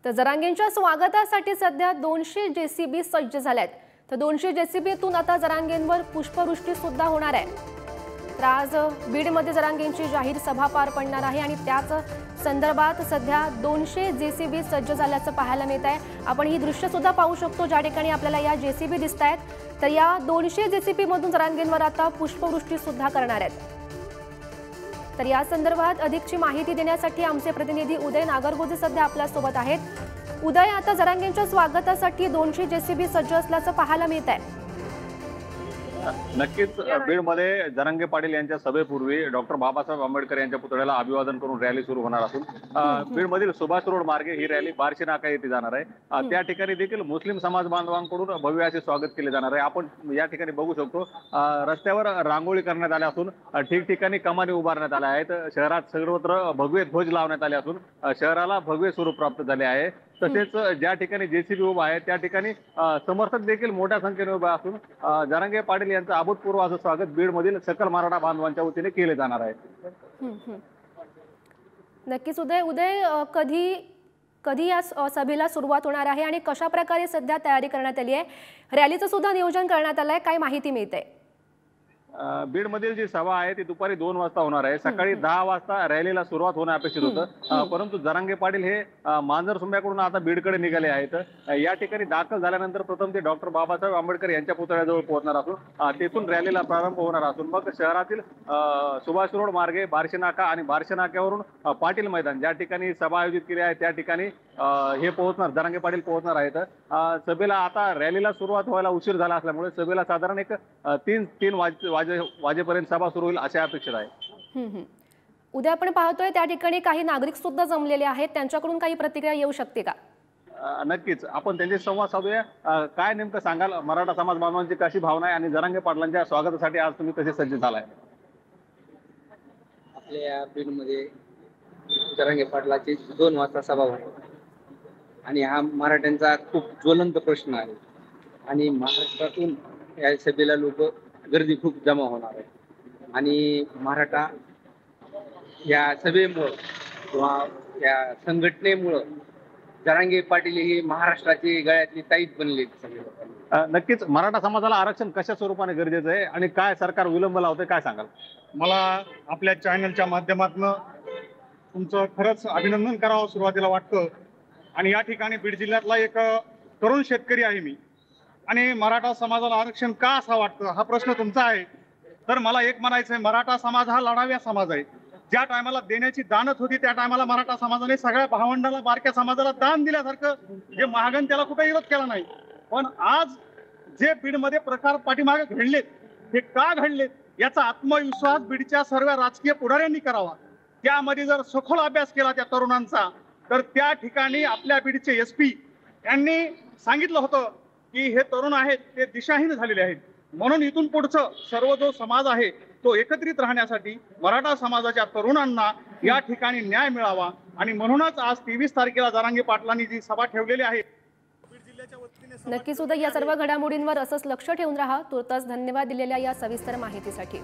तर जरांगेंच्या स्वागतासाठी सध्या 200 जेसीबी सज्ज झाल्यात। तर 200 जेसीबीतून आता जरांगेंवर पुष्पवृष्टी सुद्धा होणार आहे। तर आज बीडमध्ये जरांगेंची जाहीर सभा पार पडणार आहे आणि त्याच संदर्भात सध्या 200 जेसीबी सज्ज झाल्याचं पाहायला मिळत आहे। आपण ही दृश्य सुद्धा पाहू शकतो ज्या ठिकाणी आपल्याला या जेसीबी दिसतायत। तर या 200 जेसीबी मधून जरांगेंवर आता पुष्पवृष्टी सुद्धा करणार आहेत। तर या संदर्भात अधिकची माहिती देण्यासाठी आमचे प्रतिनिधी उदय नागरगोजे सध्या आपल्या सोबत आहेत। उदय, आता जरांगेंच्या स्वागतासाठी 200 जेसीबी सज्ज असल्याचं पाहायला मिळत आहे। नक्कीच बीडमध्ये जरांगे पाटील यांच्या सभेपूर्वी डॉक्टर बाबासाहेब आंबेडकर यांच्या पुतळ्याला अभिवादन करून रॅली सुरू होणार असून बीडमधील सुभाष रोड मार्गे ही रॅली बार्शी नाका येथे जाणार आहे। त्या ठिकाणी देखील मुस्लिम समाज बांधवांकडून भव्य असे स्वागत केले जाणार आहे। आपण या ठिकाणी बघू शकतो रस्त्यावर रांगोळी करण्यात आल्या असून ठिकठिकाणी कमानी उभारण्यात आल्या आहेत। शहरात सर्वत्र भगवे ध्वज लावण्यात आले असून शहराला भगवे स्वरूप प्राप्त झाले आहे। तसेच ज्या ठिकाणी जेसीबी उभा आहे त्या ठिकाणी समर्थक देखील मोठ्या संख्येने उभे असून जरांगे पाटील यांचं अभूतपूर्व असं स्वागत बीडमधील सकल मराठा बांधवांच्या वतीने केले जाणार आहे। नक्कीच उदय, कधी या सभेला सुरुवात होणार आहे आणि कशा प्रकारे सध्या तयारी करण्यात आली आहे? रॅलीचं सुद्धा नियोजन करण्यात आलंय, काय माहिती मिळते? बीडमधील जी सभा आहे ती दुपारी 2 वाजता होणार आहे। सकाळी 10 वाजता रॅलीला सुरुवात होणे अपेक्षित होतं, परंतु जरांगे पाटील हे मांजरसुंब्याकडून आता बीडकडे निघाले आहेत। या ठिकाणी दाखल झाल्यानंतर प्रथम ते डॉक्टर बाबासाहेब आंबेडकर यांच्या पुतळ्याजवळ पोहोचणार असून तेथून रॅलीला प्रारंभ होणार असून मग शहरातील सुभाष रोड मार्गे बार्शी नाका आणि बार्शी नाक्यावरून पाटील मैदान ज्या ठिकाणी सभा आयोजित केली आहे त्या ठिकाणी हे पोहोचणार, जरांगे पाटील पोहोचणार आहेत। सभेला आता रॅलीला सुरुवात व्हायला उशीर झाला असल्यामुळे सभेला साधारण एक 3 वाजेपर्यंत सभा सुरू होईल असे अपेक्षित आहे। उद्या आपण पाहतोय त्या ठिकाणी काही नागरिक सुद्धा जमलेले आहेत, त्यांच्याकडून काही प्रतिक्रिया येऊ शकते का? नक्कीच आपण त्यांचे संवाद साधूया। काय नेमकं सांगाल, मराठा समाज बांधवांची कशी भावना आहे आणि जरांगे पाटलांच्या स्वागतासाठी आज तुम्ही कसे सज्ज झालाय? आपल्या बीडमध्ये जरांगे पाटलाची 2 वाजता सभा होती आणि हा मराठ्यांचा खूप ज्वलंत प्रश्न आहे आणि महाराष्ट्रातून या सभेला लोक गर्दी खूप जमा होणार आहे आणि मराठा या सभेमुळं किंवा या संघटनेमुळं जरांगे पाटील ही महाराष्ट्राची गळ्यातली ताईत बनली। नक्कीच मराठा समाजाला आरक्षण कशा स्वरूपाने गरजेचं आहे आणि काय सरकार विलंब लावतंय, काय सांगाल? मला आपल्या चॅनलच्या माध्यमातून तुमचं खरंच अभिनंदन करावं सुरुवातीला वाटतं आणि या ठिकाणी बीड जिल्ह्यातला एक तरुण शेतकरी आहे मी आणि मराठा समाजाला आरक्षण का असं वाटतं हा प्रश्न तुमचा आहे। तर मला एक म्हणायचं आहे, मराठा समाज हा लढाव्या समाज आहे। ज्या टायमाला देण्याची दानत होती त्या टायमाला मराठा समाजाने सगळ्या भावंडाला बारक्या समाजाला दान दिल्यासारखं जे महागन त्याला कुठे विरोध केला नाही। पण आज जे बीडमध्ये प्रकार पाठीमागे घडलेत हे का घडलेत याचा आत्मविश्वास बीडच्या सर्व राजकीय पुढाऱ्यांनी करावा। त्यामध्ये जर सखोल अभ्यास केला त्या तरुणांचा तर त्या ठिकाणी आपल्या बीडचे SP यांनी सांगितलं होतं की हे तरुण आहेत ते दिशाहीन झालेले आहेत, म्हणून इथून पुढचं सर्व जो समाज आहे तो एकत्रित राहण्यासाठी मराठा समाजाच्या तरुणांना या ठिकाणी न्याय मिळावा आणि म्हणूनच आज 23 तारखेला जरांगे पाटलांनी जी सभा ठेवलेली आहे। नक्कीच सुद्धा या सर्व घडामोडींवर असंच लक्ष ठेवून राहा। तुर्तास धन्यवाद दिलेल्या या सविस्तर माहितीसाठी।